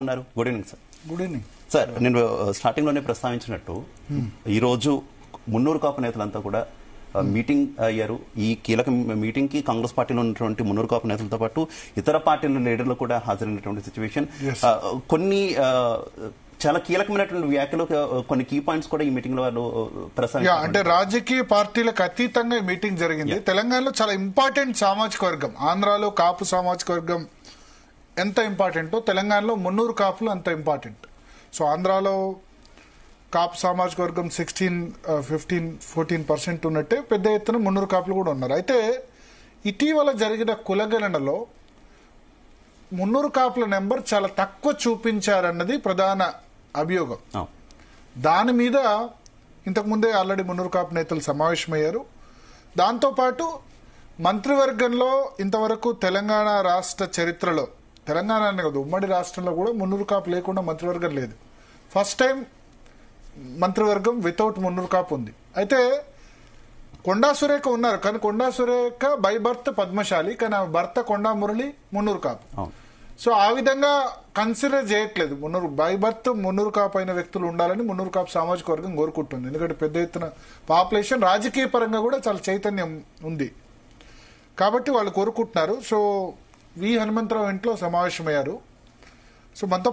ఉన్నారు. Good evening sir. Good evening sir, నేను starting లోనే ప్రస్తావించినట్టు ఈ రోజు మున్నూరు కాపు నేతలంతా కూడా మీటింగ్ అయ్యారు. ఈ కీలక మీటింగ్ కి కాంగ్రెస్ పార్టీలో ఉన్నటువంటి మున్నూరు కాపు నేతలతో పాటు ఇతర పార్టీల లీడర్లు కూడా హాజరైనటువంటి సిచ్యువేషన్. కొన్ని చాలా కీలకమైనటువంటి వ్యాఖ్యలు, కొన్ని కీ పాయింట్స్ కూడా ఈ మీటింగ్ లో వాళ్ళు ప్రస్తావించారు. అంటే రాజకీయ పార్టీలకు అతీతంగా ఈ మీటింగ్ జరిగింది. తెలంగాణలో చాలా ఇంపార్టెంట్ సామాజిక వర్గం, ఆంధ్రాలో కాపు సామాజిక వర్గం ఎంత ఇంపార్టెంటో తెలంగాణలో మున్నూరు కాపులు అంత ఇంపార్టెంట్. సో ఆంధ్రాలో కాపు సామాజిక వర్గం 14% ఉన్నట్టే పెద్ద ఎత్తున మున్నూరు కాపులు కూడా ఉన్నారు. అయితే ఇటీవల జరిగిన కులగణనలో మున్నూరు కాపుల నెంబర్ చాలా తక్కువ చూపించారన్నది ప్రధాన అభియోగం. దాని మీద ఇంతకుముందే ఆల్రెడీ మున్నూరు కాపు నేతలు సమావేశమయ్యారు. దాంతోపాటు మంత్రివర్గంలో ఇంతవరకు తెలంగాణ రాష్ట్ర చరిత్రలో, తెలంగాణ అనే కాదు ఉమ్మడి రాష్ట్రంలో కూడా మున్నూరు కాపు లేకుండా మంత్రివర్గం లేదు. ఫస్ట్ టైం మంత్రివర్గం వితౌట్ మున్నూరు కాపు ఉంది. అయితే కొండా సురేఖ ఉన్నారు, కానీ కొండా సురేఖ బై బర్త్ పద్మశాలి, కానీ ఆమె భర్త కొండా మురళి మున్నూరు కాపు. సో ఆ విధంగా కన్సిడర్ చేయట్లేదు. బై బర్త్ మున్నూరు కాపు అయిన వ్యక్తులు ఉండాలని మున్నూరు కాపు సామాజిక వర్గం కోరుకుంటుంది. ఎందుకంటే పెద్ద ఎత్తున పాపులేషన్, రాజకీయ పరంగా కూడా చాలా చైతన్యం ఉంది కాబట్టి వాళ్ళు కోరుకుంటున్నారు. సో వి హనుమంతరావు ఇంట్లో సమావేశమయ్యారు. సో మనతో